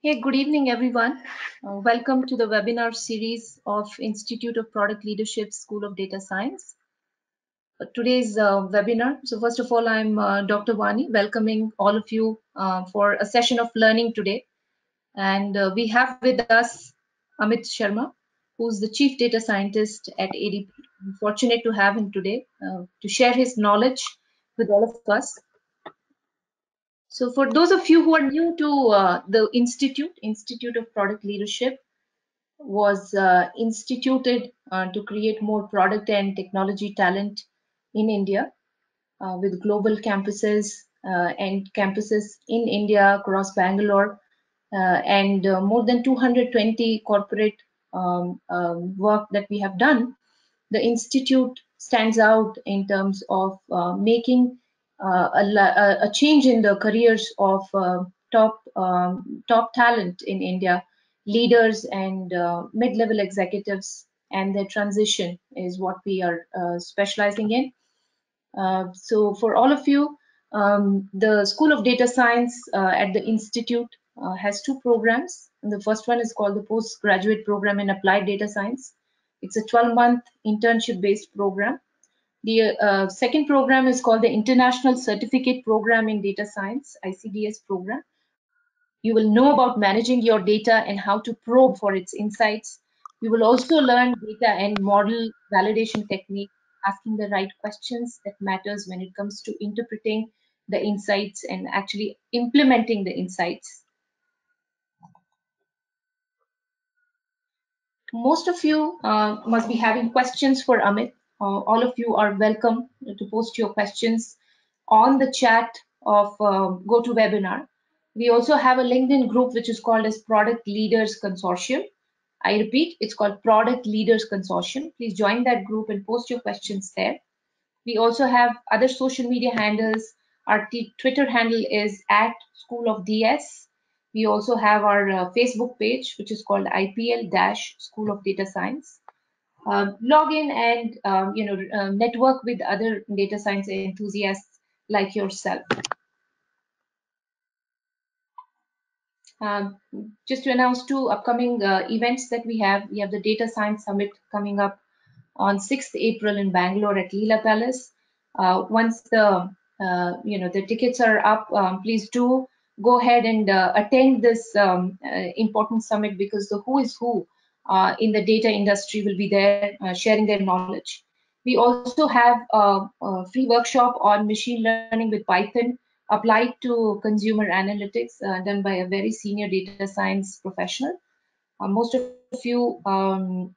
Hey, good evening, everyone. Welcome to the webinar series of Institute of Product Leadership School of Data Science. Today's webinar. So first of all, I'm Dr. Vani, welcoming all of you for a session of learning today. And we have with us Amit Sharma, who's the Chief Data Scientist at ADP. I'm fortunate to have him today to share his knowledge with all of us. So for those of you who are new to the Institute of Product Leadership, was instituted to create more product and technology talent in India with global campuses and campuses in India across Bangalore and more than 220 corporate work that we have done. The institute stands out in terms of making a change in the careers of top talent in India, leaders and mid-level executives, and their transition is what we are specializing in. So for all of you, the School of Data Science at the Institute has two programs. And the first one is called the Postgraduate Program in Applied Data Science. It's a 12-month internship-based program. The second program is called the International Certificate Program in Data Science, ICDS program. You will know about managing your data and how to probe for its insights. You will also learn data and model validation technique, asking the right questions that matters when it comes to interpreting the insights and actually implementing the insights. Most of you must be having questions for Amit. All of you are welcome to post your questions on the chat of GoToWebinar. We also have a LinkedIn group which is called as Product Leaders Consortium. I repeat, it's called Product Leaders Consortium. Please join that group and post your questions there. We also have other social media handles. Our Twitter handle is at School of DS. We also have our Facebook page, which is called IPL-School of Data Science. Log in and network with other data science enthusiasts like yourself. Just to announce two upcoming events that we have the Data Science Summit coming up on 6th April in Bangalore at Leela Palace. Once the tickets are up, please do go ahead and attend this important summit, because the who is who in the data industry will be there sharing their knowledge. We also have a free workshop on machine learning with Python applied to consumer analytics done by a very senior data science professional. Most of you, who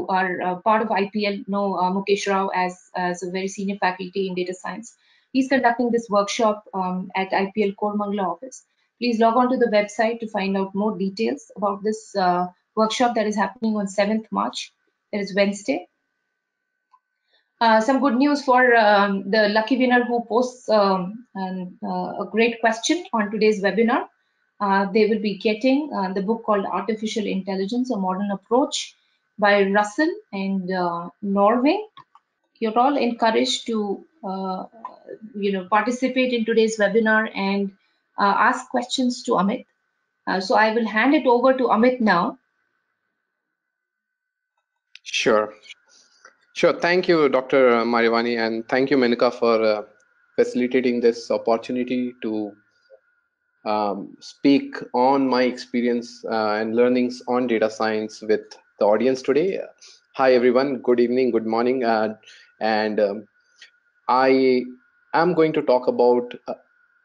are part of IPL know Mukesh Rao as a very senior faculty in data science. He's conducting this workshop at IPL Kormangla office. Please log on to the website to find out more details about this workshop that is happening on 7th March. That is Wednesday. Some good news for the lucky winner who posts a great question on today's webinar. They will be getting the book called Artificial Intelligence, a Modern Approach by Russell and Norway. You're all encouraged to participate in today's webinar and ask questions to Amit. So I will hand it over to Amit now. Sure. Thank you, Dr. Marivani, and thank you, Menika, for facilitating this opportunity to speak on my experience and learnings on data science with the audience today. Hi, everyone. Good evening, good morning. I am going to talk about,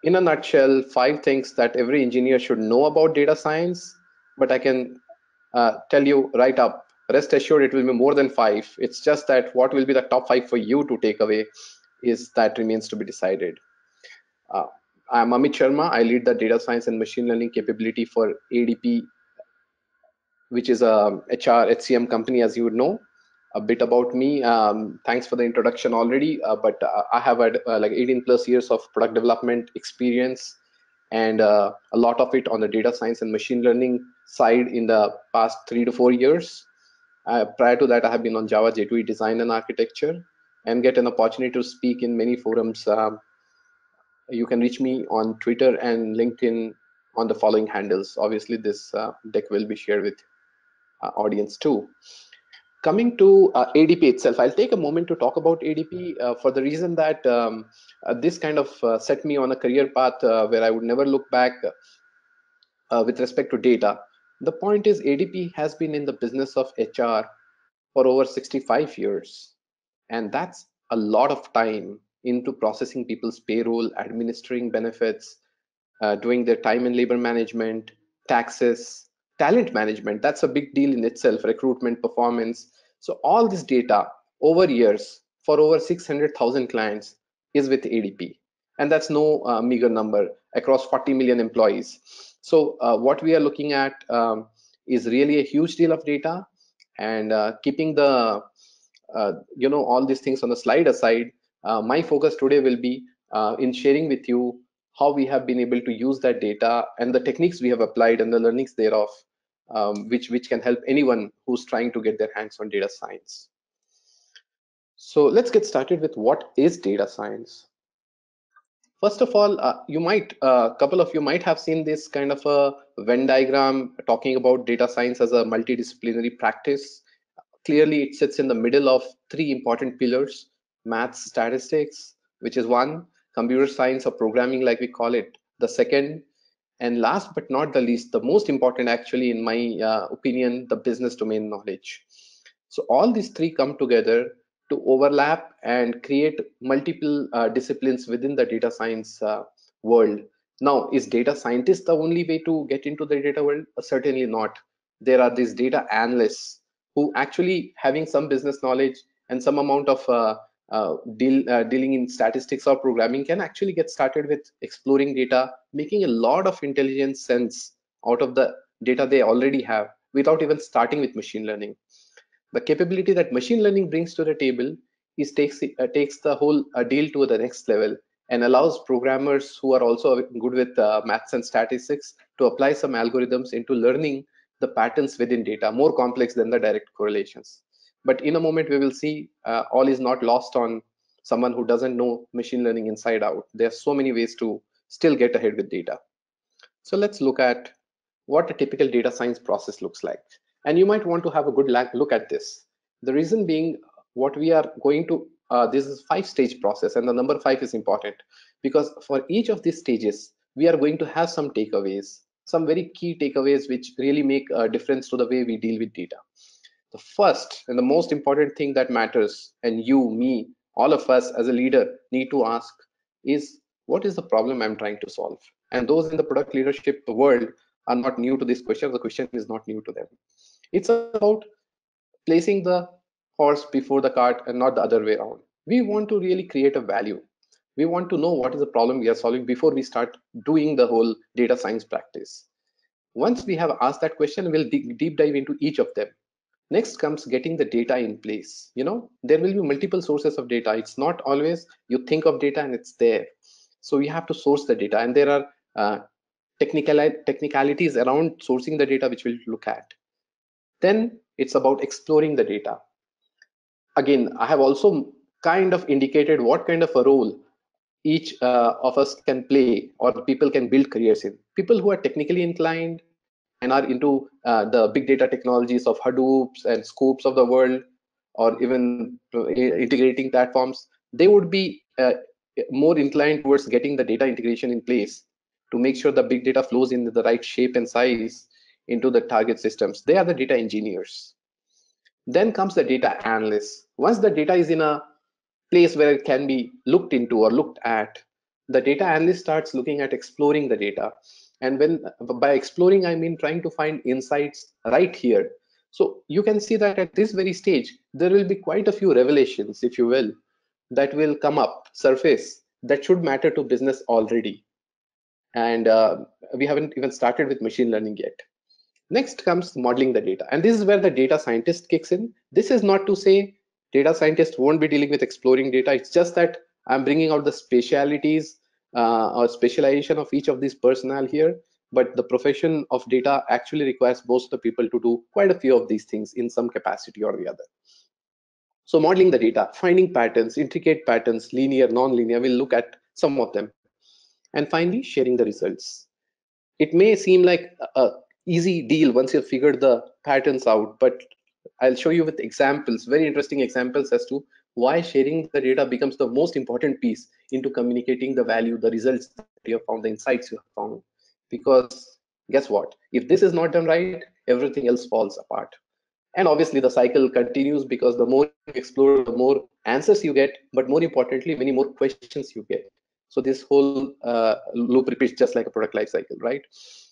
in a nutshell, 5 things that every engineer should know about data science, but I can tell you right up, rest assured it will be more than 5. It's just that what will be the top 5 for you to take away is that remains to be decided. I'm Amit Sharma. I lead the data science and machine learning capability for ADP, which is a HR HCM company, as you would know. A bit about me. Thanks for the introduction already, but I have had like 18 plus years of product development experience, and a lot of it on the data science and machine learning side in the past 3 to 4 years. Prior to that, I have been on Java J2E design and architecture, and get an opportunity to speak in many forums. You can reach me on Twitter and LinkedIn on the following handles. Obviously, this deck will be shared with audience too. Coming to ADP itself, I'll take a moment to talk about ADP for the reason that this kind of set me on a career path where I would never look back with respect to data. The point is, ADP has been in the business of HR for over 65 years. And that's a lot of time into processing people's payroll, administering benefits, doing their time and labor management, taxes, talent management. That's a big deal in itself, recruitment, performance. So, all this data over years for over 600,000 clients is with ADP. And that's no meager number across 40 million employees. So, what we are looking at is really a huge deal of data. And keeping the all these things on the slide aside, my focus today will be in sharing with you how we have been able to use that data and the techniques we have applied and the learnings thereof, which can help anyone who's trying to get their hands on data science. So let's get started with what is data science. First of all, you might a couple of you might have seen this kind of a Venn diagram talking about data science as a multidisciplinary practice. Clearly, it sits in the middle of three important pillars: maths, statistics, which is one; computer science or programming, like we call it, the second; and last but not the least, the most important, actually, in my opinion, the business domain knowledge. So all these three come together to overlap and create multiple disciplines within the data science world. Now, is data scientist the only way to get into the data world? Certainly not. There are these data analysts who actually having some business knowledge and some amount of dealing in statistics or programming can actually get started with exploring data, making a lot of intelligent sense out of the data they already have without even starting with machine learning. The capability that machine learning brings to the table is takes the whole deal to the next level and allows programmers who are also good with maths and statistics to apply some algorithms into learning the patterns within data, more complex than the direct correlations. But in a moment, we will see all is not lost on someone who doesn't know machine learning inside out. There are so many ways to still get ahead with data. So let's look at what a typical data science process looks like. And you might want to have a good look at this. The reason being, what we are going to, this is 5-stage process, and the number 5 is important because for each of these stages, we are going to have some takeaways, some very key takeaways which really make a difference to the way we deal with data. The first and the most important thing that matters, and you, me, all of us as a leader need to ask is, what is the problem I'm trying to solve? And those in the product leadership world are not new to this question. The question is not new to them. It's about placing the horse before the cart and not the other way around. We want to really create a value. We want to know what is the problem we are solving before we start doing the whole data science practice. Once we have asked that question, we'll deep dive into each of them. Next comes getting the data in place. There will be multiple sources of data. It's not always you think of data and it's there. So we have to source the data, and there are technicalities around sourcing the data which we'll look at. Then it's about exploring the data. Again, I have also kind of indicated what kind of a role each of us can play or people can build careers in. People who are technically inclined and are into the big data technologies of Hadoops and Scoops of the world, or even integrating platforms, they would be more inclined towards getting the data integration in place to make sure the big data flows in the right shape and size into the target systems. They are the data engineers. Then comes the data analyst. Once the data is in a place where it can be looked into or looked at, the data analyst starts looking at exploring the data. And when by exploring, I mean trying to find insights right here. So you can see that at this very stage, there will be quite a few revelations, if you will, that will come up, surface, that should matter to business already. And we haven't even started with machine learning yet. Next comes modeling the data. And this is where the data scientist kicks in. This is not to say data scientists won't be dealing with exploring data. It's just that I'm bringing out the specialities or specialization of each of these personnel here. But the profession of data actually requires most of the people to do quite a few of these things in some capacity or the other. So modeling the data, finding patterns, intricate patterns, linear, non-linear, we'll look at some of them. And finally, sharing the results. It may seem like a easy deal once you've figured the patterns out, but I'll show you with examples, very interesting examples as to why sharing the data becomes the most important piece into communicating the value, the results that you have found, the insights you have found. Because guess what? If this is not done right, everything else falls apart. And obviously the cycle continues, because the more you explore, the more answers you get, but more importantly, many more questions you get. So this whole loop repeats just like a product life cycle, right?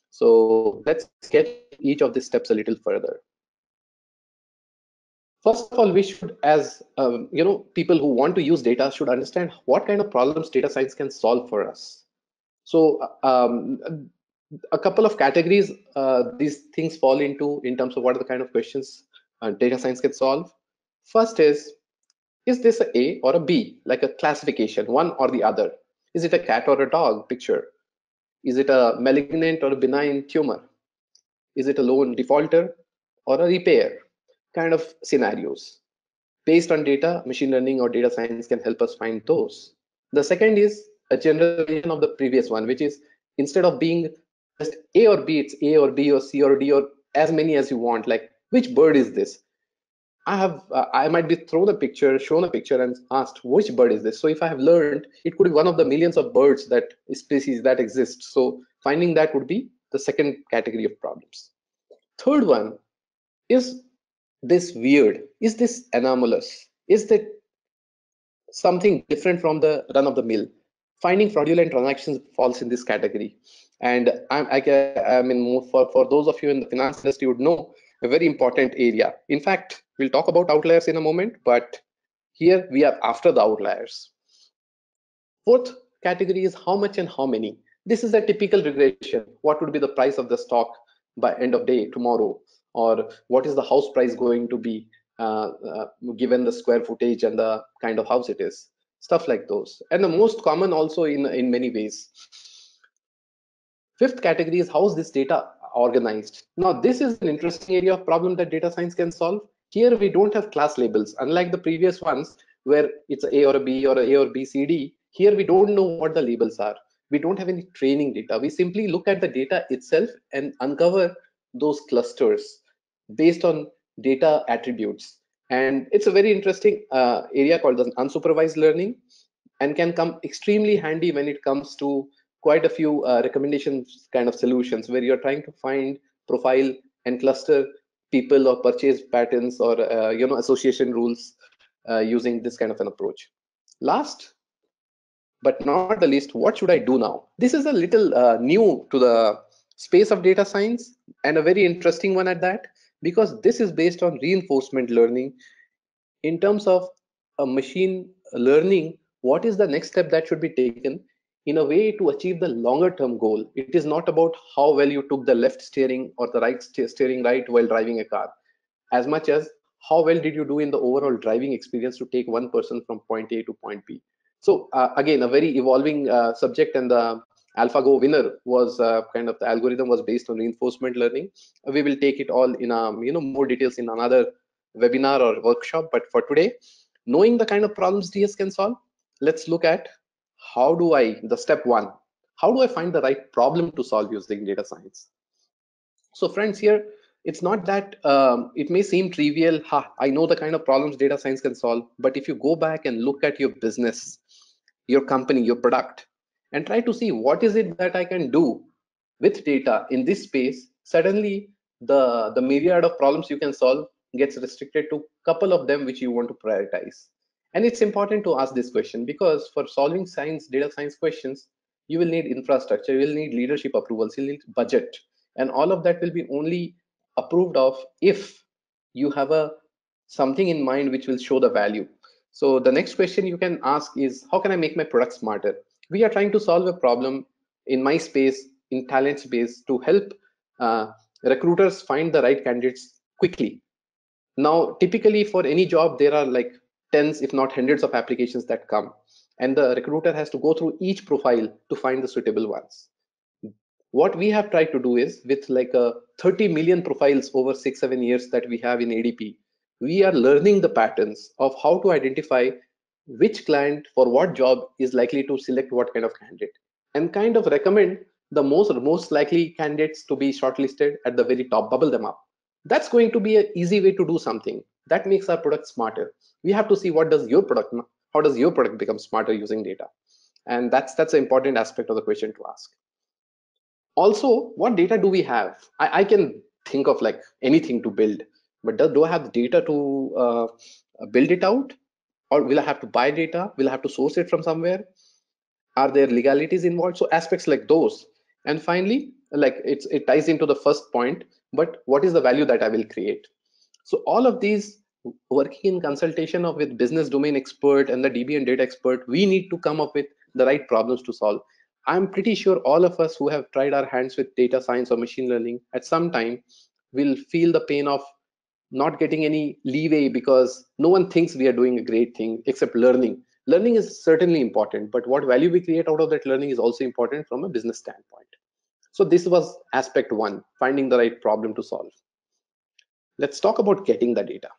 So let's get into each of these steps a little further. First of all, we should, as people who want to use data, should understand what kind of problems data science can solve for us. So a couple of categories these things fall into in terms of what are the kind of questions data science can solve. First is this a or a B, like a classification, one or the other? Is it a cat or a dog picture? Is it a malignant or a benign tumor? Is it a loan defaulter or a repair? Kind of scenarios. Based on data, machine learning or data science can help us find those. The second is a generalization of the previous one, which is instead of being just A or B, it's A or B or C or D or as many as you want. Like, which bird is this? I might be shown a picture and asked which bird is this. So if I have learned, it could be one of the millions of birds that species that exist. So finding that would be the second category of problems. Third one is this weird? Is this anomalous? Is that something different from the run of the mill? Finding fraudulent transactions falls in this category. And I mean, for those of you in the finance industry would know, a very important area. In fact, we'll talk about outliers in a moment, but here we are after the outliers. Fourth category is how much and how many. This is a typical regression. What would be the price of the stock by end of day tomorrow? Or what is the house price going to be given the square footage and the kind of house it is? Stuff like those. And the most common also in many ways. Fifth category is how is this data organized? Now, this is an interesting area of problem that data science can solve. Here, we don't have class labels, unlike the previous ones where it's A or a B or a A or B, C, D. Here, we don't know what the labels are. We don't have any training data. We simply look at the data itself and uncover those clusters based on data attributes. And it's a very interesting area called the unsupervised learning, and can come extremely handy when it comes to quite a few recommendations kind of solutions where you're trying to find, profile, and cluster people or purchase patterns or association rules using this kind of an approach. Last but not the least, what should I do now? This is a little new to the space of data science, and a very interesting one at that, because this is based on reinforcement learning. In terms of a machine learning, what is the next step that should be taken in a way to achieve the longer term goal? It is not about how well you took the left steering or the right steering right while driving a car, as much as how well did you do in the overall driving experience to take one person from point A to point B. So again, a very evolving subject, and the AlphaGo winner was kind of the algorithm was based on reinforcement learning. We will take it all in more details in another webinar or workshop. But for today, knowing the kind of problems DS can solve, let's look at the step one, how do I find the right problem to solve using data science? So friends, here, it's not that it may seem trivial. I know the kind of problems data science can solve, but if you go back and look at your business, your company, your product, and try to see what is it that I can do with data in this space, suddenly the myriad of problems you can solve gets restricted to a couple of them which you want to prioritize. And it's important to ask this question, because for solving data science questions, you will need infrastructure, you will need leadership approvals, you will need budget, and all of that will be only approved of if you have a something in mind which will show the value. So the next question you can ask is, how can I make my product smarter? We are trying to solve a problem in my space, in talent space, to help uh, recruiters find the right candidates quickly. Now, typically for any job, there are like tens, if not hundreds of applications that come, and the recruiter has to go through each profile to find the suitable ones. What we have tried to do is, with like a 30 million profiles over 6-7 years that we have in ADP, we are learning the patterns of how to identify which client for what job is likely to select what kind of candidate, and kind of recommend the most likely candidates to be shortlisted at the very top, bubble them up. That's going to be an easy way to do something that makes our product smarter. We have to see what does your product, how does your product become smarter using data, and that's an important aspect of the question to ask. Also, what data do we have? I can think of like anything to build, but do I have the data to build it out, or will I have to buy data? Will I have to source it from somewhere? Are there legalities involved? So aspects like those. And finally, like it ties into the first point, but what is the value that I will create? So all of these, working in consultation of with business domain expert and the DB and data expert, we need to come up with the right problems to solve. I'm pretty sure all of us who have tried our hands with data science or machine learning at some time will feel the pain of not getting any leeway, because no one thinks we are doing a great thing except learning. Learning is certainly important, but what value we create out of that learning is also important from a business standpoint. So this was aspect one, finding the right problem to solve. Let's talk about getting the data.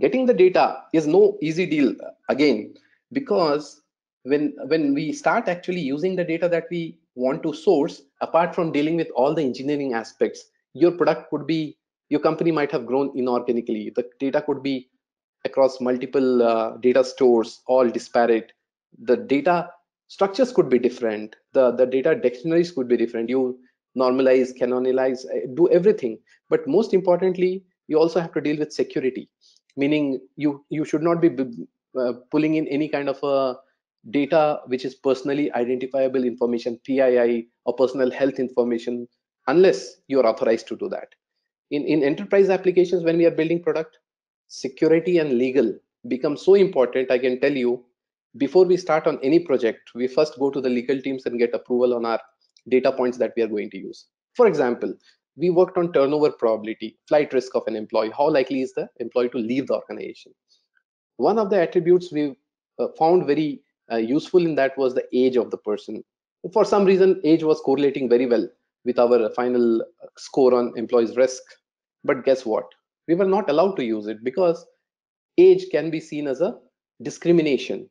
Getting the data is no easy deal, again, because when we start actually using the data that we want to source, apart from dealing with all the engineering aspects, your product could be, your company might have grown inorganically. The data could be across multiple data stores, all disparate. The data structures could be different. The data dictionaries could be different. You normalize, canonize, do everything. But most importantly, you also have to deal with security, meaning you should not be pulling in any kind of a data which is personally identifiable information, PII, or personal health information, unless you are authorized to do that. In enterprise applications, when we are building product, security and legal become so important. I can tell you, before we start on any project, we first go to the legal teams and get approval on our data points that we are going to use. For example, we worked on turnover probability, flight risk of an employee, how likely is the employee to leave the organization. One of the attributes we found very useful in that was the age of the person. For some reason, age was correlating very well with our final score on employees risk. But guess what, we were not allowed to use it because age can be seen as a discrimination.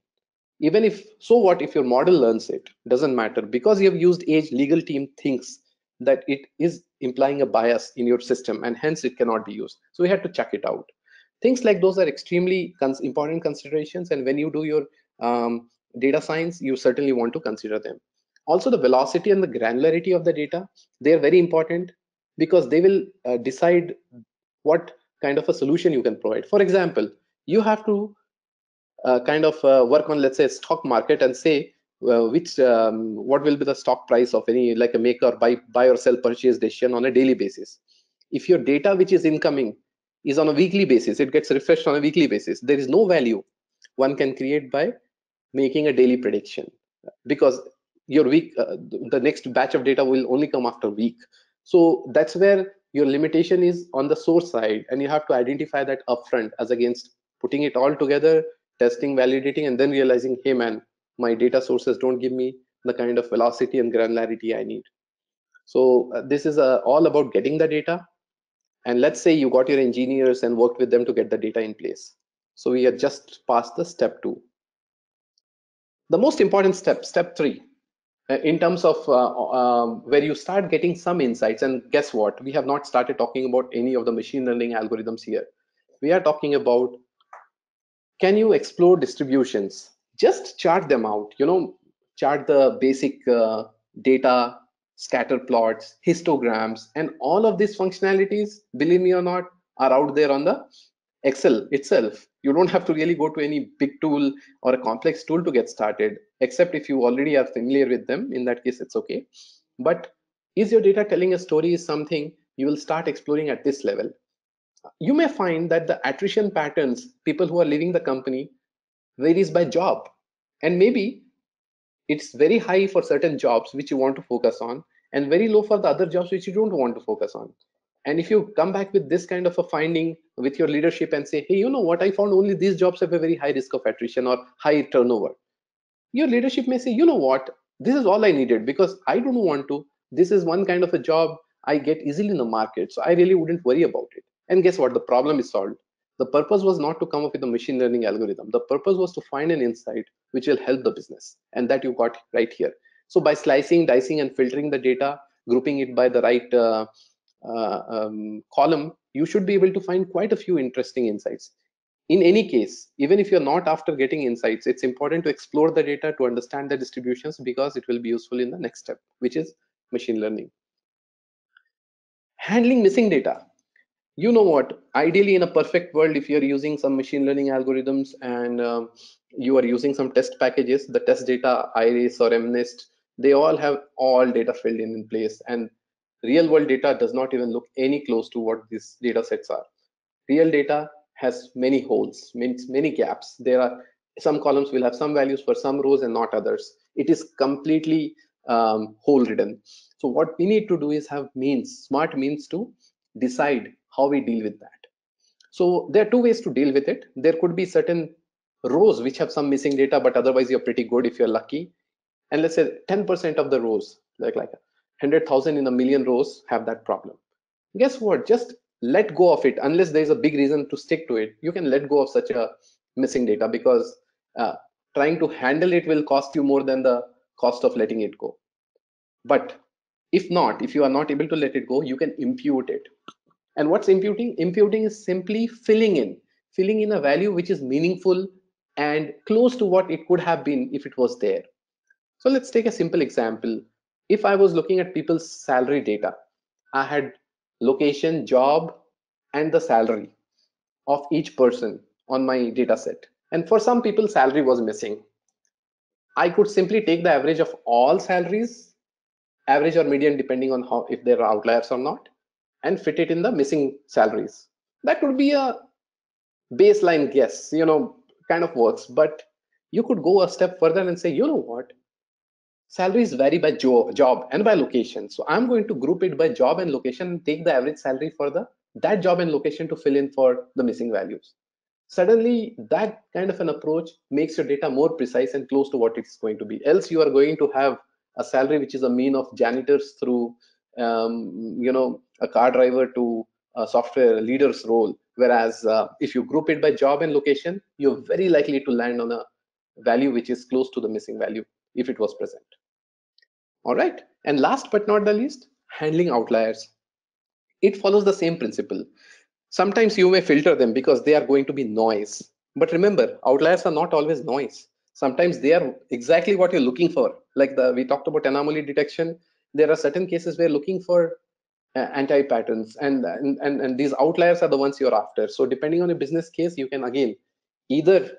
Even if, so what if your model learns it, doesn't matter, because you have used age, legal team thinks that it is implying a bias in your system, and hence it cannot be used. So we had to check it out. Things like those are extremely important considerations, and when you do your data science, you certainly want to consider them. Also, the velocity and the granularity of the data, they are very important, because they will decide what kind of a solution you can provide. For example, you have to kind of work on, let's say, stock market, and say which what will be the stock price of any, like a make or buy or sell purchase decision on a daily basis. If your data which is incoming is on a weekly basis, it gets refreshed on a weekly basis, there is no value one can create by making a daily prediction, because your week the next batch of data will only come after a week. So that's where your limitation is on the source side, and you have to identify that upfront, as against putting it all together, testing, validating, and then realizing, hey man, my data sources don't give me the kind of velocity and granularity I need. So this is all about getting the data. And let's say you got your engineers and worked with them to get the data in place. So we are just past the step 2. The most important step, step 3, in terms of where you start getting some insights. And guess what, we have not started talking about any of the machine learning algorithms here. We are talking about, can you explore distributions? Just chart them out, chart the basic data, scatter plots, histograms, and all of these functionalities, believe me or not, are out there on the Excel itself. You don't have to really go to any big tool or a complex tool to get started, except if you already are familiar with them. In that case, it's okay. But is your data telling a story is something you will start exploring at this level. You may find that the attrition patterns, people who are leaving the company, varies by job, and maybe it's very high for certain jobs which you want to focus on, and very low for the other jobs which you don't want to focus on. And if you come back with this kind of a finding with your leadership and say, hey, you know what, I found only these jobs have a very high risk of attrition or high turnover, your leadership may say, you know what, this is all I needed, because I don't want to, this is one kind of a job I get easily in the market, so I really wouldn't worry about it. And guess what, the problem is solved. The purpose was not to come up with a machine learning algorithm. The purpose was to find an insight which will help the business, and that you got right here. So by slicing, dicing, and filtering the data, grouping it by the right column, you should be able to find quite a few interesting insights. In any case, even if you're not after getting insights, it's important to explore the data to understand the distributions, because it will be useful in the next step, which is machine learning. Handling missing data. You know what, ideally in a perfect world, if you're using some machine learning algorithms and you are using some test packages, the test data, iris or mnist, they all have all data filled in place, and real world data does not even look any close to what these data sets are. Real data has many holes, means many gaps. There are some columns will have some values for some rows and not others. It is completely hole ridden. So what we need to do is have means, smart means to decide how we deal with that. So there are two ways to deal with it. There could be certain rows which have some missing data, but otherwise you're pretty good if you're lucky. And let's say 10% of the rows, like 100,000 in a million rows, have that problem. Guess what? Just let go of it. Unless there's a big reason to stick to it, you can let go of such a missing data, because uh, trying to handle it will cost you more than the cost of letting it go. But if not, if you are not able to let it go, you can impute it. And what's imputing? Imputing is simply filling in a value which is meaningful and close to what it could have been if it was there. So let's take a simple example. If I was looking at people's salary data, I had location, job, and the salary of each person on my data set. And for some people, salary was missing. I could simply take the average of all salaries, average or median, depending on how, if there are outliers or not, and fit it in the missing salaries. That would be a baseline guess, kind of works. But you could go a step further and say, you know what? Salaries vary by job and by location. So I'm going to group it by job and location and take the average salary for that job and location to fill in for the missing values. Suddenly, that kind of an approach makes your data more precise and close to what it's going to be. Else, you are going to have a salary which is a mean of janitors through, a car driver to a software leader's role. Whereas if you group it by job and location, you're very likely to land on a value which is close to the missing value if it was present. All right. And last but not the least, handling outliers. It follows the same principle. Sometimes you may filter them because they are going to be noise. But remember, outliers are not always noise. Sometimes they are exactly what you're looking for. Like we talked about anomaly detection. There are certain cases where looking for anti-patterns, and these outliers are the ones you're after. So depending on your business case, you can again either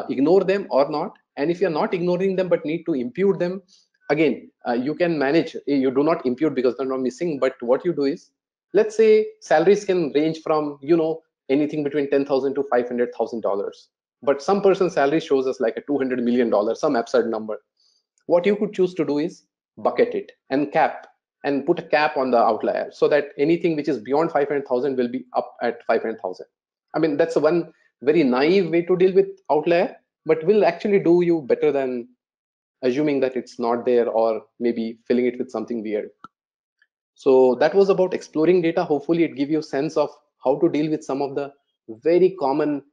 ignore them or not. And if you're not ignoring them but need to impute them, again, you can manage. You do not impute because they're not missing, but what you do is, let's say salaries can range from anything between 10,000 to $500,000, but some person's salary shows us like a $200 million, some absurd number. What you could choose to do is bucket it and put a cap on the outlier, so that anything which is beyond 500,000 will be up at 500,000. I mean, that's one very naive way to deal with outlier, but will actually do you better than assuming that it's not there, or maybe filling it with something weird. So that was about exploring data. Hopefully it give you a sense of how to deal with some of the very common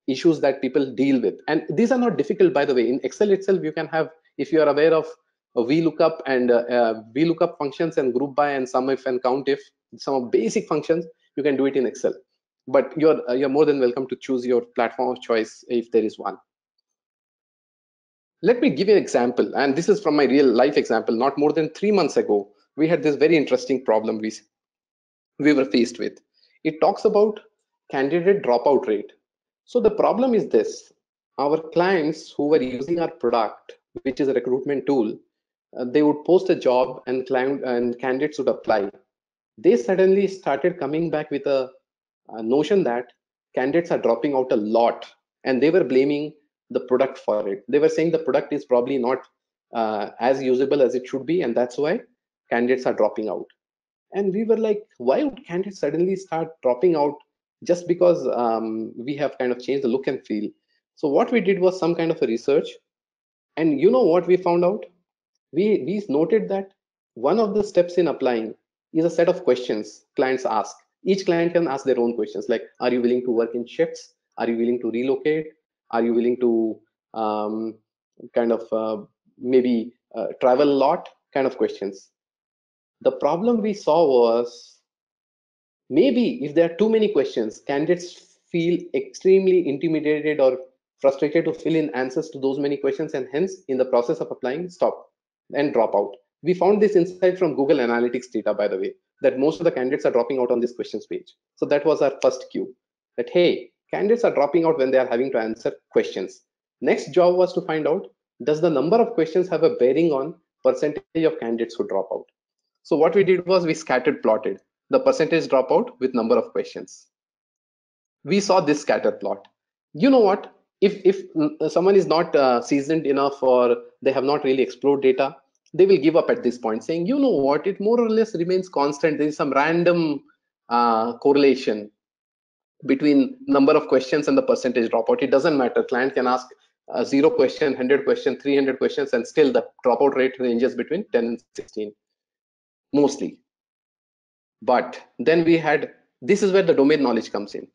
issues that people deal with. And these are not difficult, by the way. In Excel itself, you can have, if you are aware of VLOOKUP and VLOOKUP functions and group by and sum if and count if, some of basic functions, you can do it in Excel. But you're more than welcome to choose your platform of choice if there is one. Let me give you an example, and this is from my real life example. Not more than 3 months ago, we had this very interesting problem we were faced with. It talks about candidate dropout rate. So the problem is this: our clients who were using our product, which is a recruitment tool, they would post a job and candidates would apply. They suddenly started coming back with a notion that candidates are dropping out a lot, and they were blaming the product for it. They were saying the product is probably not as usable as it should be, and that's why candidates are dropping out. And we were like, why would candidates suddenly start dropping out just because we have kind of changed the look and feel? So what we did was some kind of a research, and you know what we found out? We noted that one of the steps in applying is a set of questions clients ask. Each client can ask their own questions, like, are you willing to work in shifts? Are you willing to relocate? Are you willing to kind of maybe travel a lot kind of questions. The problem we saw was maybe if there are too many questions, candidates feel extremely intimidated or frustrated to fill in answers to those many questions, and hence, in the process of applying, stop and drop out. We found this insight from Google Analytics data, by the way, that most of the candidates are dropping out on this questions page. So that was our first cue that, hey, candidates are dropping out when they are having to answer questions. Next job was to find out, does the number of questions have a bearing on percentage of candidates who drop out? So what we did was we scattered plotted the percentage dropout with number of questions. We saw this scatter plot. You know what? If someone is not seasoned enough or they have not really explored data, they will give up at this point, saying, you know what, it more or less remains constant. There is some random correlation between number of questions and the percentage dropout. It doesn't matter. Client can ask 0 question, 100 question, 300 questions, and still the dropout rate ranges between 10 and 16 mostly. But then we had, this is where the domain knowledge comes in.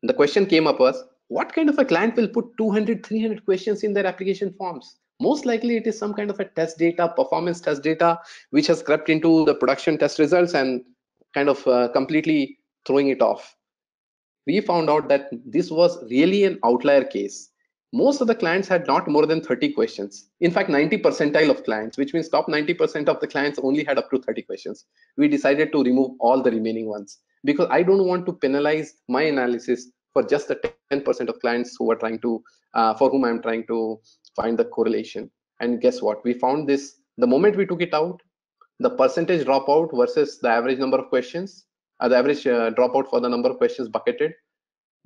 The question came up was, what kind of a client will put 200, 300 questions in their application forms? Most likely it is some kind of a test data, performance test data, which has crept into the production test results and kind of completely throwing it off. We found out that this was really an outlier case. Most of the clients had not more than 30 questions. In fact, 90 percentile of clients, which means top 90% of the clients only had up to 30 questions. We decided to remove all the remaining ones because I don't want to penalize my analysis for just the 10% of clients who are trying to, for whom I'm trying to find the correlation. And guess what? We found this the moment we took it out, the percentage dropout versus the average number of questions, the average dropout for the number of questions bucketed.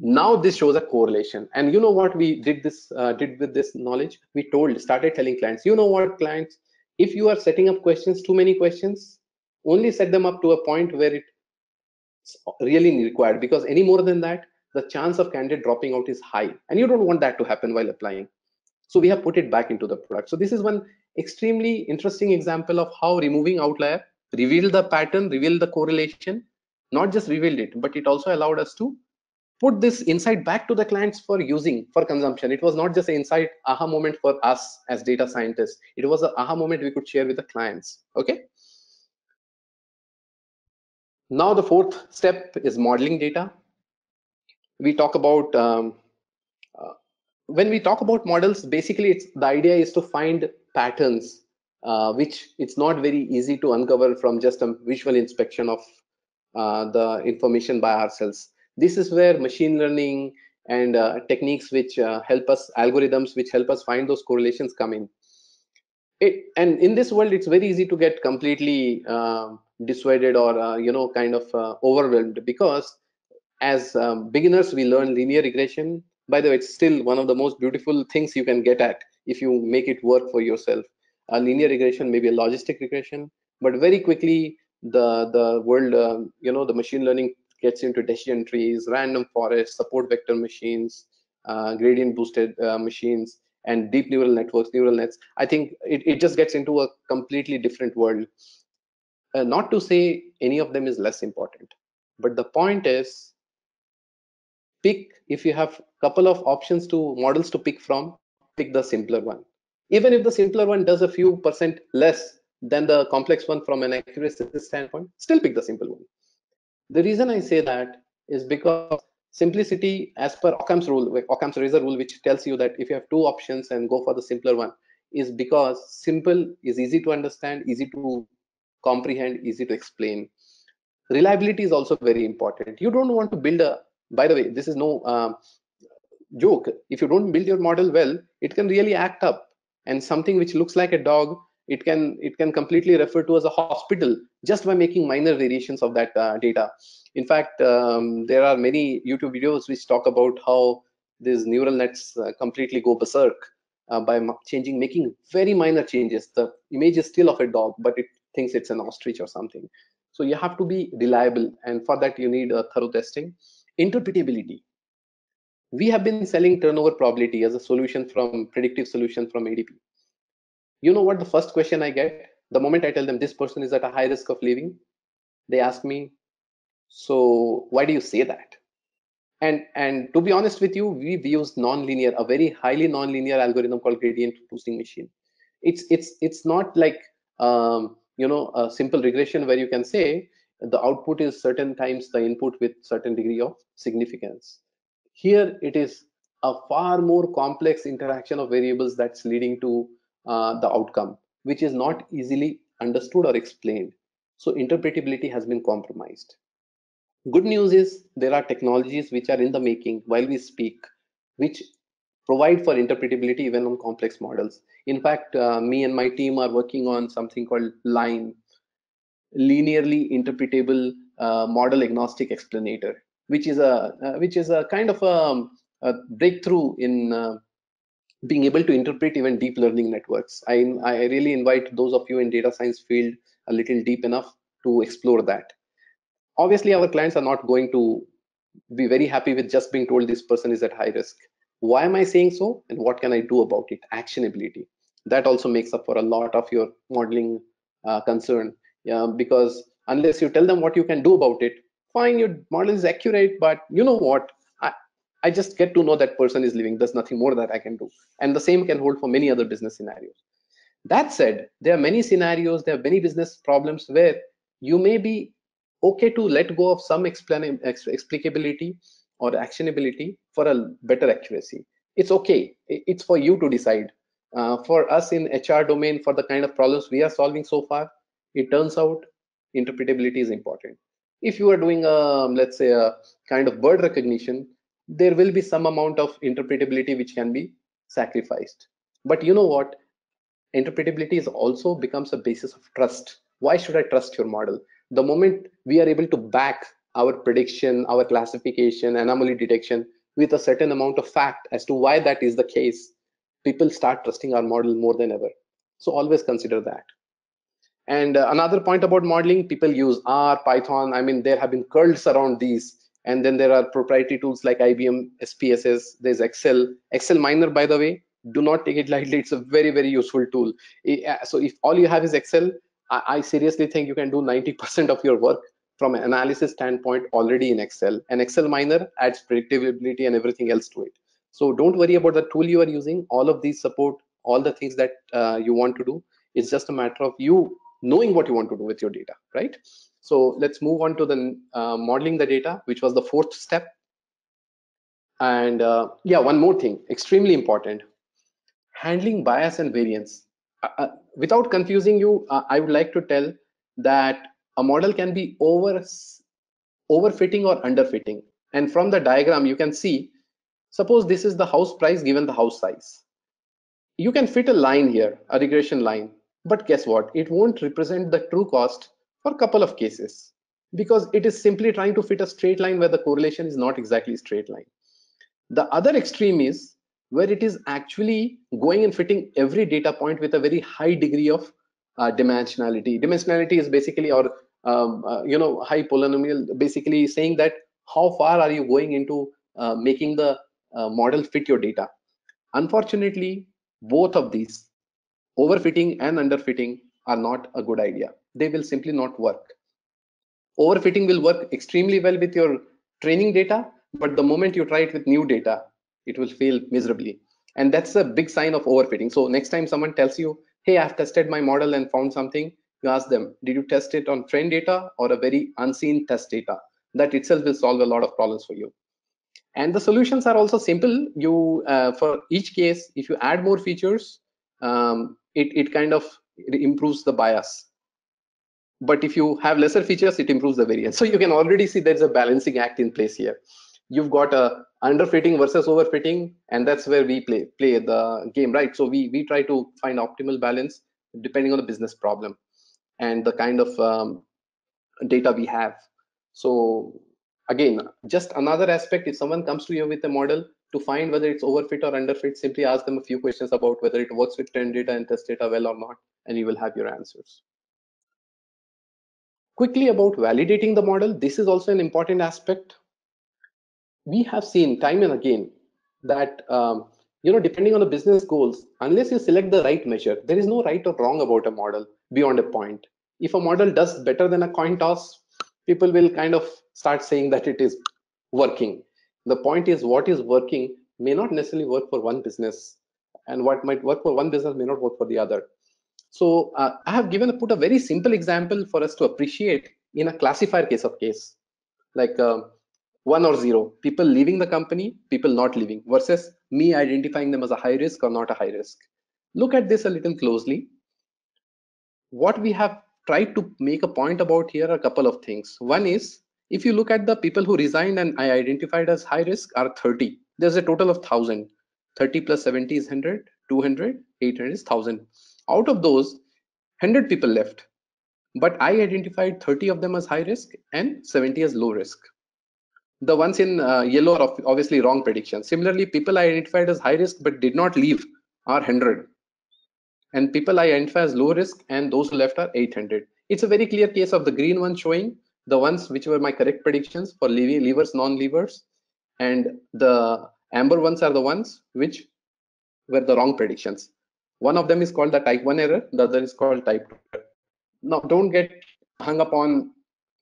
Now this shows a correlation. And you know what we did with this knowledge? We started telling clients, you know what, clients, if you are setting up questions, too many questions, only set them up to a point where it's really required, because any more than that, the chance of candidate dropping out is high, and you don't want that to happen while applying. So we have put it back into the product. So this is one extremely interesting example of how removing outlier revealed the pattern, revealed the correlation, not just revealed it, but it also allowed us to put this insight back to the clients for using, for consumption. It was not just an insight aha moment for us as data scientists. It was an aha moment we could share with the clients. Okay. Now the fourth step is modeling data. We talk about uh, when we talk about models, basically it's the idea is to find patterns which it's not very easy to uncover from just a visual inspection of the information by ourselves. This is where machine learning and techniques which help us, algorithms which help us find those correlations come in. And in this world, it's very easy to get completely dissuaded or kind of overwhelmed, because as beginners we learn linear regression. By the way, it's still one of the most beautiful things you can get at if you make it work for yourself. A linear regression, maybe a logistic regression, but very quickly the world, the machine learning gets into decision trees, random forests, support vector machines, gradient boosted machines, and deep neural networks, neural nets. I think it just gets into a completely different world. Not to say any of them is less important, but the point is, pick, if you have couple of options to models to pick from, pick the simpler one. Even if the simpler one does a few percent less than the complex one from an accuracy standpoint, still pick the simple one. The reason I say that is because simplicity, as per Occam's rule, Occam's razor rule, which tells you that if you have two options and go for the simpler one, is because simple is easy to understand, easy to comprehend, easy to explain. Reliability is also very important. You don't want to build a, by the way, this is no joke. If you don't build your model well, it can really act up, and something which looks like a dog, it can completely refer to as a hospital just by making minor variations of that data. In fact, there are many YouTube videos which talk about how these neural nets completely go berserk by making very minor changes. The image is still of a dog, but it thinks it's an ostrich or something. So you have to be reliable, and for that you need thorough testing. Interpretability. We have been selling turnover probability as a solution, from predictive solution from ADP. You know what the first question I get the moment I tell them this person is at a high risk of leaving? They ask me, so why do you say that? And to be honest with you, we've used nonlinear, a very highly nonlinear algorithm called gradient boosting machine. It's not like a simple regression where you can say the output is certain times the input with certain degree of significance. Here it is a far more complex interaction of variables that's leading to the outcome, which is not easily understood or explained. So interpretability has been compromised. Good news is there are technologies which are in the making while we speak, which provide for interpretability even on complex models. In fact, me and my team are working on something called LINE, linearly interpretable model agnostic explanator, which is a kind of a breakthrough in being able to interpret even deep learning networks. I really invite those of you in data science field a little deep enough to explore that. Obviously, our clients are not going to be very happy with just being told this person is at high risk. Why am I saying so, and what can I do about it? Actionability. That also makes up for a lot of your modeling concern. Yeah, because unless you tell them what you can do about it, fine, your model is accurate, but you know what? I just get to know that person is living. There's nothing more that I can do. And the same can hold for many other business scenarios. That said, there are many scenarios, there are many business problems where you may be okay to let go of some explicability or actionability for a better accuracy. It's okay. It's for you to decide. For us in HR domain, for the kind of problems we are solving so far, it turns out interpretability is important. If you are doing let's say a kind of bird recognition, there will be some amount of interpretability which can be sacrificed. But you know what? Interpretability is also becomes a basis of trust. Why should I trust your model? The moment we are able to back our prediction, our classification, anomaly detection with a certain amount of fact as to why that is the case, people start trusting our model more than ever. So always consider that. And another point about modeling, people use R, Python. I mean, there have been curls around these. And then there are proprietary tools like IBM SPSS. There's Excel. Excel Miner, by the way, do not take it lightly. It's a very, very useful tool. So if all you have is Excel, I seriously think you can do 90% of your work from an analysis standpoint already in Excel. And Excel Miner adds predictability and everything else to it. So don't worry about the tool you are using. All of these support all the things that you want to do. It's just a matter of you knowing what you want to do with your data, right? So let's move on to the modeling the data, which was the fourth step. And yeah, one more thing, extremely important, handling bias and variance. Without confusing you, I would like to tell that a model can be overfitting or underfitting. And from the diagram, you can see, suppose this is the house price given the house size. You can fit a line here, a regression line, but guess what? It won't represent the true cost for a couple of cases because it is simply trying to fit a straight line where the correlation is not exactly straight line. The other extreme is where it is actually going and fitting every data point with a very high degree of dimensionality. Dimensionality is basically, or high polynomial, basically saying that how far are you going into making the model fit your data. Unfortunately, both of these, overfitting and underfitting, are not a good idea. They will simply not work. Overfitting will work extremely well with your training data, but the moment you try it with new data, it will fail miserably. And that's a big sign of overfitting. So next time someone tells you, hey, I've tested my model and found something, you ask them, did you test it on trained data or a very unseen test data? That itself will solve a lot of problems for you. And the solutions are also simple. You for each case, if you add more features, it kind of improves the bias. But if you have lesser features, it improves the variance. So you can already see there's a balancing act in place here. You've got a underfitting versus overfitting, and that's where we play the game, right? So we try to find optimal balance depending on the business problem and the kind of data we have. So again, just another aspect, if someone comes to you with a model, to find whether it's overfit or underfit, simply ask them a few questions about whether it works with trend data and test data well or not, and you will have your answers. Quickly about validating the model, this is also an important aspect. We have seen time and again that depending on the business goals, unless you select the right measure, there is no right or wrong about a model beyond a point. If a model does better than a coin toss, people will kind of start saying that it is working. The point is, what is working may not necessarily work for one business, and what might work for one business may not work for the other. So I have put a very simple example for us to appreciate in a classifier case, like 1 or 0, people leaving the company, people not leaving, versus me identifying them as a high risk or not a high risk. Look at this a little closely. What we have tried to make a point about here are a couple of things. One is, if you look at the people who resigned and I identified as high risk are 30. There's a total of 1,000. 30 plus 70 is 100, 200, 800 is 1,000. Out of those, 100 people left, but I identified 30 of them as high risk and 70 as low risk. The ones in yellow are obviously wrong prediction. Similarly, people I identified as high risk but did not leave are 100. And people I identify as low risk and those who left are 800. It's a very clear case of the green one showing the ones which were my correct predictions for leavers, non-leavers, and the amber ones are the ones which were the wrong predictions. One of them is called the type 1 error, the other is called type 2 error. Now, don't get hung up on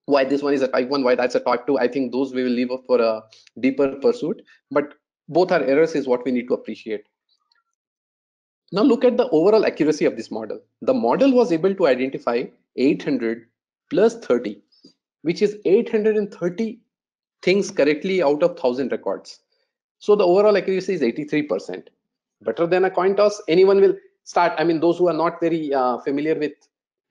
why this one is a type 1, why that's a type 2. I think those we will leave up for a deeper pursuit, but both are errors is what we need to appreciate. Now look at the overall accuracy of this model. The model was able to identify 800 plus 30, which is 830 things correctly out of 1,000 records. So the overall accuracy is 83%. Better than a coin toss. Anyone will start. I mean, those who are not very familiar with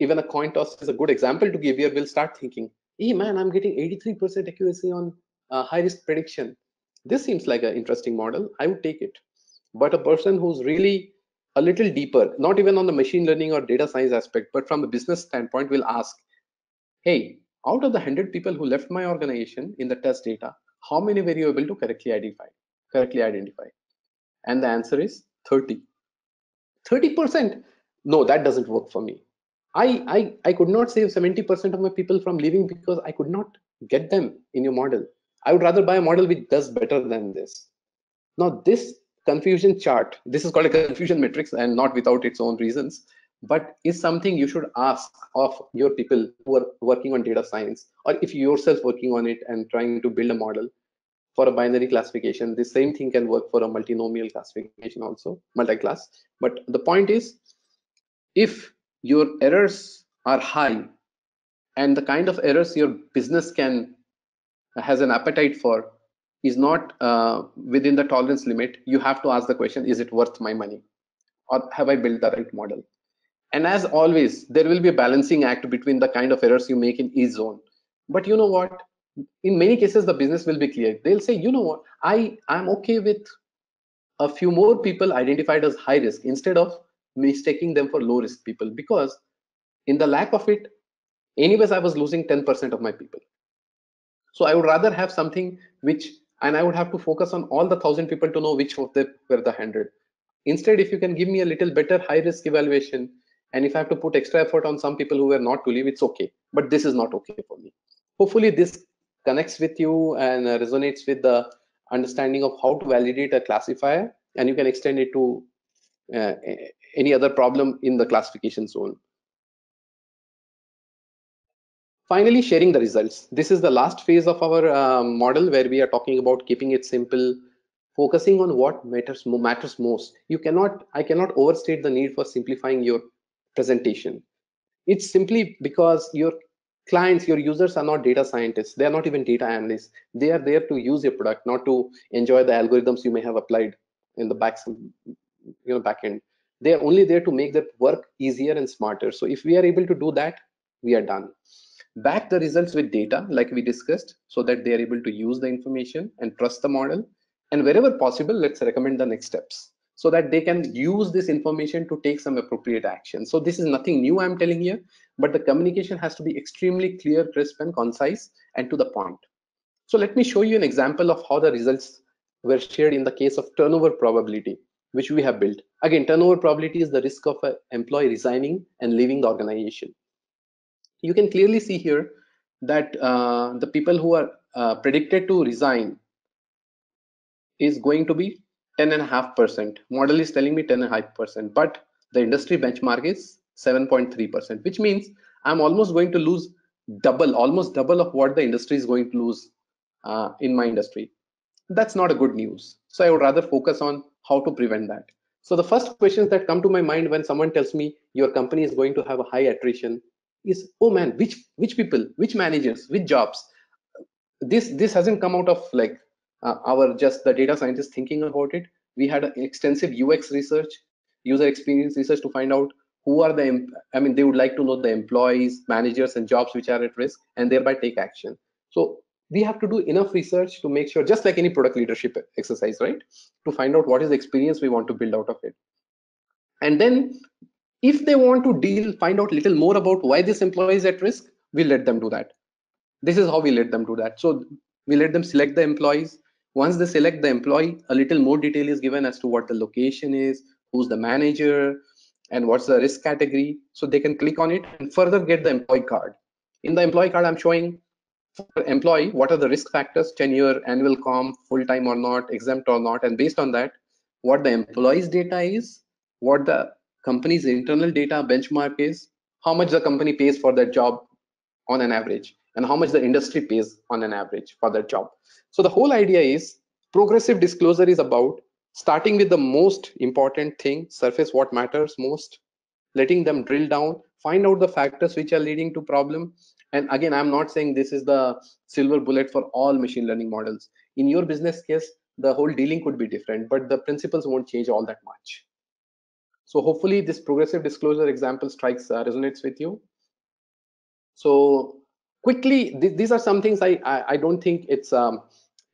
even a coin toss is a good example to give here, will start thinking, hey man, I'm getting 83% accuracy on high risk prediction. This seems like an interesting model. I would take it. But a person who's really a little deeper, not even on the machine learning or data science aspect, but from a business standpoint, will ask, hey, out of the 100 people who left my organization in the test data, how many were you able to correctly identify? And the answer is 30. 30%. No, that doesn't work for me. I could not save 70% of my people from leaving because I could not get them in your model. I would rather buy a model which does better than this. Now, this confusion chart, this is called a confusion matrix and not without its own reasons, but is something you should ask of your people who are working on data science, or if you yourself working on it and trying to build a model for a binary classification. The same thing can work for a multinomial classification also, multi-class. But the point is, if your errors are high and the kind of errors your business can has an appetite for is not within the tolerance limit, you have to ask the question, is it worth my money, or have I built the right model? And as always, there will be a balancing act between the kind of errors you make in each zone. But you know what, in many cases the business will be clear. They'll say, you know what, I'm okay with a few more people identified as high risk instead of mistaking them for low risk people, because in the lack of it, anyways I was losing 10% of my people. So I would rather have something which, and I would have to focus on all the 1,000 people to know which of them were the 100. Instead, if you can give me a little better high risk evaluation, and if I have to put extra effort on some people who were not to leave, it's okay. But this is not okay for me. Hopefully this connects with you and resonates with the understanding of how to validate a classifier, and you can extend it to uh, any other problem in the classification zone. Finally, sharing the results. This is the last phase of our model where we are talking about keeping it simple, focusing on what matters most. I cannot overstate the need for simplifying your presentation. It's simply because your clients, your users are not data scientists. They are not even data analysts. They are there to use your product, not to enjoy the algorithms you may have applied in the back end. They are only there to make their work easier and smarter. So if we are able to do that, we are done. Back the results with data like we discussed, so that they are able to use the information and trust the model. And wherever possible, let's recommend the next steps so that they can use this information to take some appropriate action. So this is nothing new I'm telling here, but the communication has to be extremely clear, crisp, and concise, and to the point. So let me show you an example of how the results were shared in the case of turnover probability, which we have built. Again, turnover probability is the risk of an employee resigning and leaving the organization. You can clearly see here that the people who are predicted to resign is going to be 10.5%. Model is telling me 10.5%, but the industry benchmark is 7.3%, which means I'm almost going to lose almost double of what the industry is going to lose in my industry. That's not a good news. So I would rather focus on how to prevent that. So the first questions that come to my mind when someone tells me your company is going to have a high attrition is, oh man, which people, which managers, which jobs? This hasn't come out of like our just the data scientists thinking about it. We had extensive UX research, user experience research, to find out who are the I mean, they would like to know the employees, managers, and jobs which are at risk, and thereby take action. So we have to do enough research to make sure, just like any product leadership exercise, right, to find out what is the experience we want to build out of it. And then if they want to find out a little more about why this employee is at risk, we let them do that. This is how we let them do that. So we let them select the employees. Once they select the employee, a little more detail is given as to what the location is, who's the manager, and what's the risk category. So they can click on it and further get the employee card. In the employee card, I'm showing for employee what are the risk factors: tenure, annual comp, full-time or not, exempt or not, and based on that, what the employee's data is, what the company's internal data benchmark is, how much the company pays for that job on an average, and how much the industry pays on an average for that job. So the whole idea is progressive disclosure is about starting with the most important thing, surface what matters most, letting them drill down, find out the factors which are leading to problem. And again, I'm not saying this is the silver bullet for all machine learning models. In your business case, the whole dealing could be different, but the principles won't change all that much. So hopefully this progressive disclosure example strikes resonates with you. So quickly, these are some things I don't think it's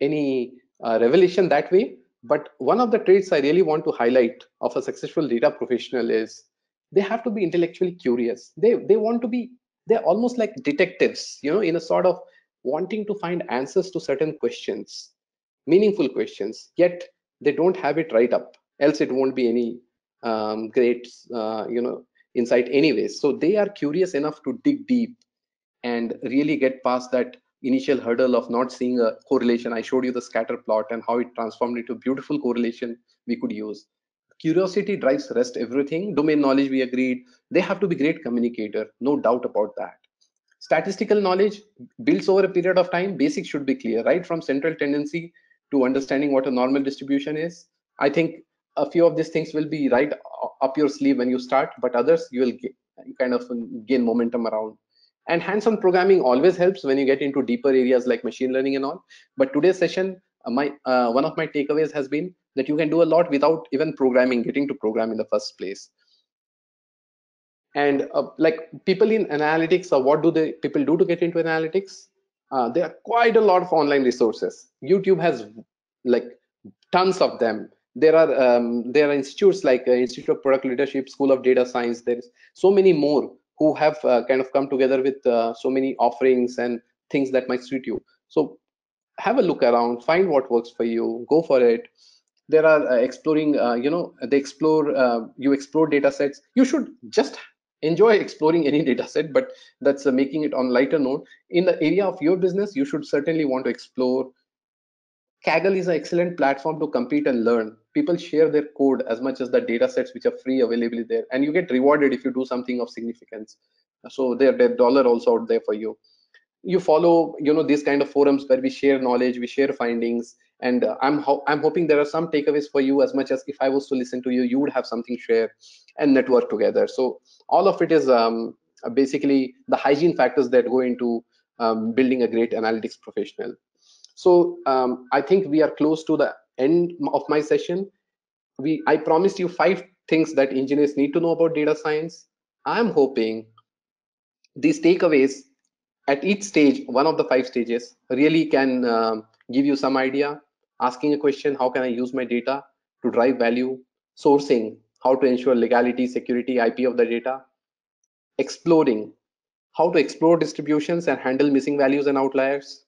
any revelation that way. But one of the traits I really want to highlight of a successful data professional is they have to be intellectually curious. They want to be, they're almost like detectives, you know, in a sort of wanting to find answers to certain questions, meaningful questions. Yet they don't have it right up, else it won't be any great insight anyways. So they are curious enough to dig deep and really get past that initial hurdle of not seeing a correlation. I showed you the scatter plot and how it transformed into beautiful correlation we could use. Curiosity drives rest everything. Domain knowledge, we agreed. They have to be great communicator, no doubt about that. Statistical knowledge builds over a period of time. Basics should be clear, right from central tendency to understanding what a normal distribution is. I think a few of these things will be right up your sleeve when you start, but others you will kind of gain momentum around. And hands-on programming always helps when you get into deeper areas like machine learning and all. But today's session, my one of my takeaways has been that you can do a lot without even programming, getting to program in the first place. And like people in analytics, what do they people do to get into analytics? There are quite a lot of online resources. YouTube has like tons of them. There are institutes like Institute of Product Leadership, School of Data Science. There's so many more who have kind of come together with so many offerings and things that might suit you. So have a look around, find what works for you, go for it. There are exploring, they explore, you explore data sets. You should just enjoy exploring any data set, but that's making it on lighter note. In the area of your business, you should certainly want to explore. Kaggle is an excellent platform to compete and learn. People share their code as much as the data sets which are free available there, and you get rewarded if you do something of significance. So their dollar also out there for you. You follow, these kind of forums where we share knowledge, we share findings, and I'm hoping there are some takeaways for you. As much as if I was to listen to you, you would have something share and network together. So all of it is basically the hygiene factors that go into building a great analytics professional. So I think we are close to the end of my session. I promised you 5 things that engineers need to know about data science. I'm hoping these takeaways at each stage, one of the 5 stages, really can give you some idea. Asking a question, how can I use my data to drive value? Sourcing, how to ensure legality, security, IP of the data. Exploring, how to explore distributions and handle missing values and outliers.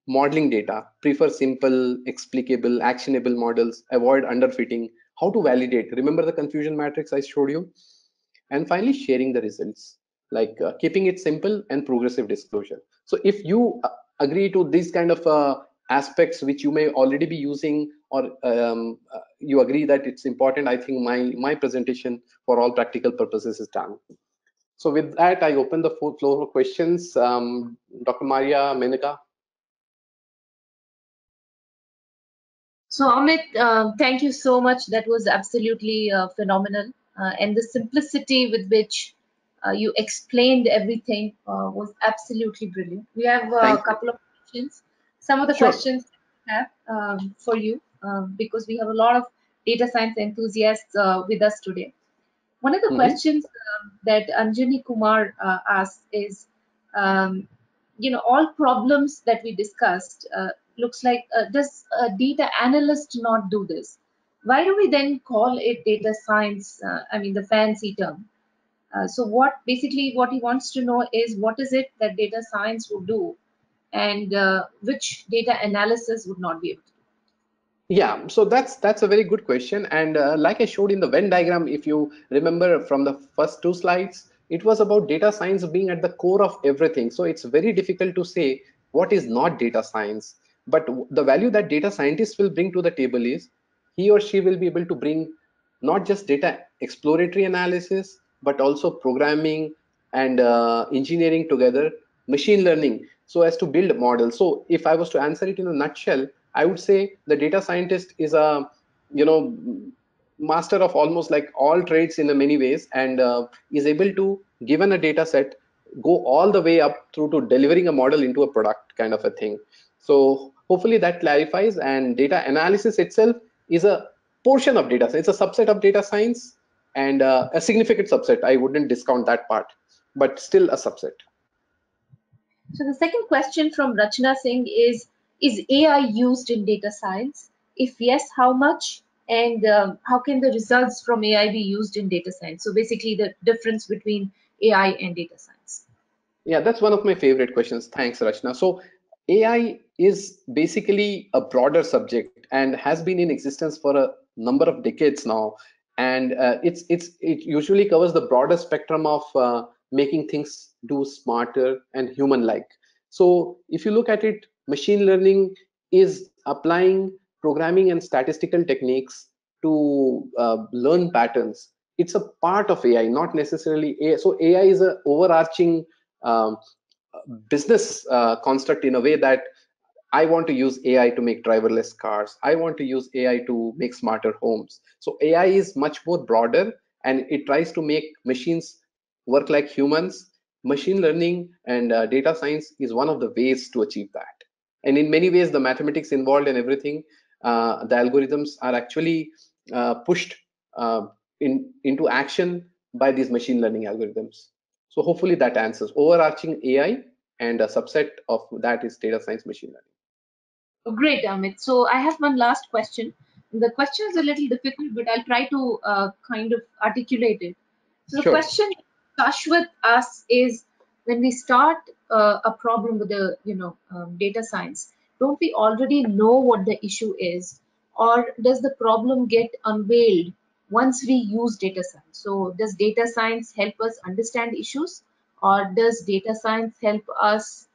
Modeling data, prefer simple, explicable, actionable models, avoid underfitting. How to validate, remember the confusion matrix I showed you. And finally, sharing the results, like keeping it simple and progressive disclosure. So if you agree to these kind of aspects which you may already be using, or you agree that it's important, I think my presentation for all practical purposes is done. So with that, I open the floor for questions. Dr. Maria Menega. So, Amit, thank you so much. That was absolutely phenomenal. And the simplicity with which you explained everything was absolutely brilliant. We have a Thank you. couple of questions. Some of the Sure. questions I have for you, because we have a lot of data science enthusiasts with us today. One of the Hmm. questions that Anjani Kumar asked is, um, all problems that we discussed looks like, does a data analyst not do this? Why do we then call it data science? I mean, the fancy term. So what he wants to know is what is it that data science would do, and which data analysis would not be able to Yeah, so that's a very good question. And like I showed in the Venn diagram, if you remember from the first two slides, it was about data science being at the core of everything. So it's very difficult to say what is not data science. But the value that data scientists will bring to the table is he or she will be able to bring not just data exploratory analysis, but also programming and engineering together, machine learning, so as to build models. So if I was to answer it in a nutshell, I would say the data scientist is a, you know, master of almost like all trades in a many ways, and is able to, given a data set, go all the way up through to delivering a model into a product kind of a thing. So hopefully that clarifies. And data analysis itself is a portion of data science. It's a subset of data science, and a significant subset. I wouldn't discount that part, but still a subset. So the second question from Rachna Singh is AI used in data science? If yes, how much? And how can the results from AI be used in data science? So basically the difference between AI and data science. Yeah, that's one of my favorite questions. Thanks, Rachna. So AI is basically a broader subject and has been in existence for a number of decades now. And it usually covers the broader spectrum of making things do smarter and human-like. So if you look at it, machine learning is applying programming and statistical techniques to learn patterns. It's a part of AI, not necessarily AI. So AI is a overarching um, business construct in a way that I want to use AI to make driverless cars. I want to use AI to make smarter homes. So AI is much more broader, and it tries to make machines work like humans. Machine learning and data science is one of the ways to achieve that. And in many ways, the mathematics involved and everything, the algorithms are actually pushed uh, into action by these machine learning algorithms. So hopefully that answers. Overarching AI, and a subset of that is data science machine learning. Oh, great, Amit. So I have one last question. The question is a little difficult, but I'll try to kind of articulate it. So the Sure. question Shashwat asks is, when we start a problem with the data science, don't we already know what the issue is, or does the problem get unveiled once we use data science? So does data science help us understand issues, or does data science help us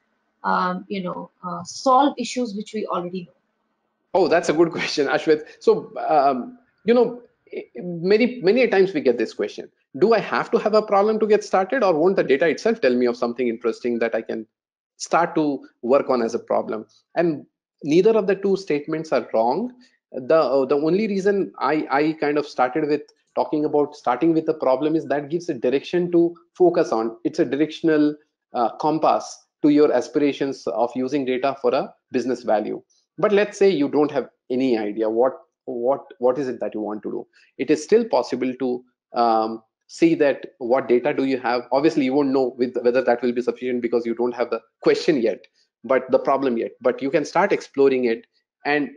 solve issues which we already know? Oh, that's a good question, Ashwit. So, many times we get this question: do I have to have a problem to get started, or won't the data itself tell me of something interesting that I can start to work on as a problem? And neither of the two statements are wrong. The only reason I kind of started with talking about starting with a problem is that gives a direction to focus on. It's a directional compass to your aspirations of using data for a business value. But let's say you don't have any idea what is it that you want to do. It is still possible to see that what data do you have. Obviously you won't know whether that will be sufficient because you don't have the question yet, but the problem yet, but you can start exploring it. And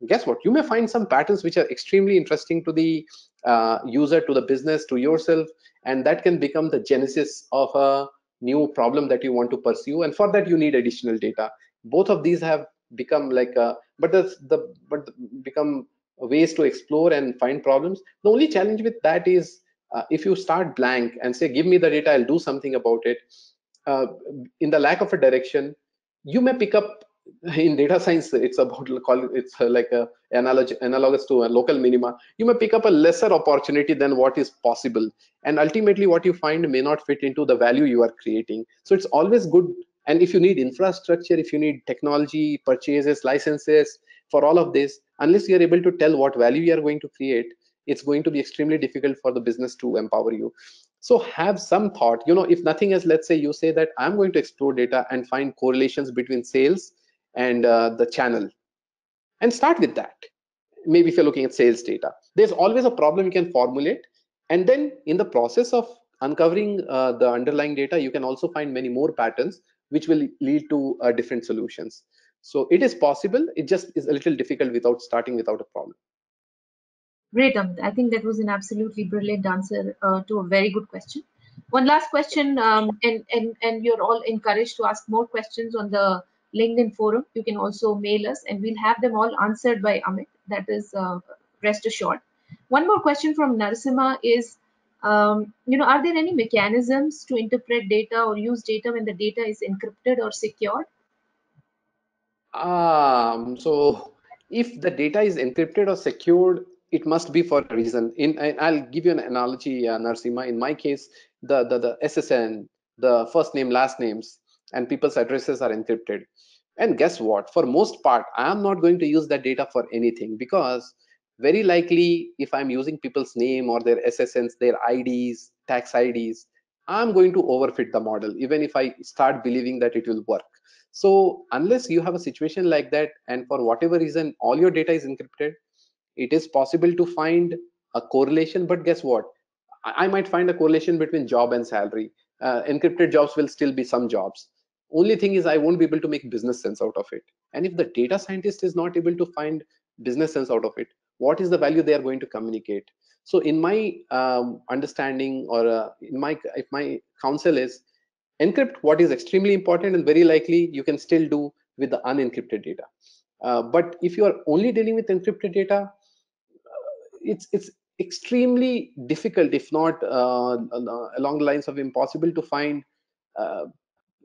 guess what, you may find some patterns which are extremely interesting to the user, to the business, to yourself, and that can become the genesis of a new problem that you want to pursue. And for that you need additional data. Both of these have become like but become ways to explore and find problems. The only challenge with that is if you start blank and say give me the data, I'll do something about it, uh, in the lack of a direction, you may pick up, in data science it's about it's like a analogous to a local minima, you may pick up a lesser opportunity than what is possible, and ultimately what you find may not fit into the value you are creating. So it's always good. And if you need infrastructure, if you need technology, purchases, licenses for all of this, Unless you're able to tell what value you are going to create, it's going to be extremely difficult for the business to empower you. So have some thought, if nothing else, let's say you say that I'm going to explore data and find correlations between sales and the channel, and start with that. Maybe if you're looking at sales data, there's always a problem you can formulate, and then in the process of uncovering the underlying data, you can also find many more patterns which will lead to different solutions. So it is possible, it just is a little difficult without starting without a problem. Great, Amit. I think that was an absolutely brilliant answer to a very good question. One last question, and you're all encouraged to ask more questions on the LinkedIn forum. You can also mail us, and we'll have them all answered by Amit. That is rest assured. One more question from Narasimha is, are there any mechanisms to interpret data or use data when the data is encrypted or secured? So if the data is encrypted or secured, it must be for a reason. I'll give you an analogy, Narsima. In my case, the SSN, the first name, last names, and people's addresses are encrypted. And guess what? For most part, I am not going to use that data for anything, because very likely if I'm using people's name or their SSNs, their IDs, tax IDs, I'm going to overfit the model, even if I start believing that it will work. So unless you have a situation like that, and for whatever reason all your data is encrypted, it is possible to find a correlation. But guess what? I might find a correlation between job and salary. Encrypted jobs will still be some jobs. Only thing is, I won't be able to make business sense out of it. And if the data scientist is not able to find business sense out of it, what is the value they are going to communicate? So in my understanding, or if my counsel is, encrypt what is extremely important, and very likely you can still do with the unencrypted data. But if you are only dealing with encrypted data, it's extremely difficult, if not along the lines of impossible, to find uh,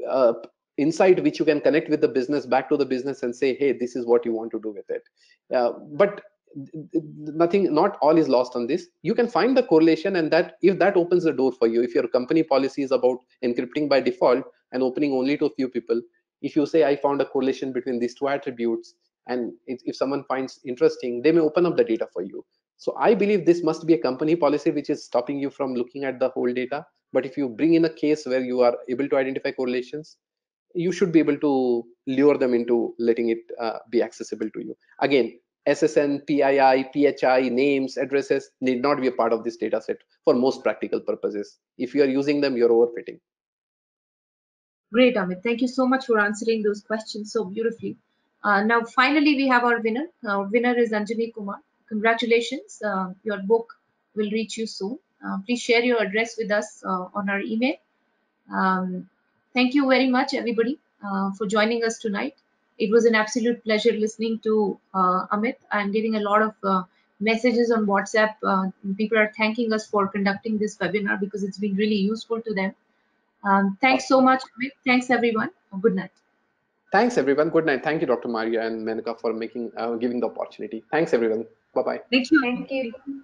uh, insight which you can connect with the business, back to the business, and say, hey, this is what you want to do with it. But nothing, not all is lost on this. You can find the correlation, and that, if that opens the door for you, if your company policy is about encrypting by default and opening only to a few people, if you say I found a correlation between these two attributes, and if someone finds interesting, they may open up the data for you. So I believe this must be a company policy which is stopping you from looking at the whole data. But if you bring in a case where you are able to identify correlations, you should be able to lure them into letting it be accessible to you. Again, SSN, PII, PHI, names, addresses need not be a part of this data set for most practical purposes. If you are using them, you're overfitting. Great, Amit. Thank you so much for answering those questions so beautifully. Now, finally, we have our winner. Our winner is Anjani Kumar. Congratulations. Your book will reach you soon. Please share your address with us on our email. Thank you very much, everybody, for joining us tonight. It was an absolute pleasure listening to Amit. I'm getting a lot of messages on WhatsApp. People are thanking us for conducting this webinar because it's been really useful to them. Thanks so Awesome. much, Amit. Thanks, everyone. Good night. Thanks, everyone. Good night. Thank you, Dr. Maria and Menaka, for giving the opportunity. Thanks, everyone. Bye bye. Thank you. Thank you. Thank you.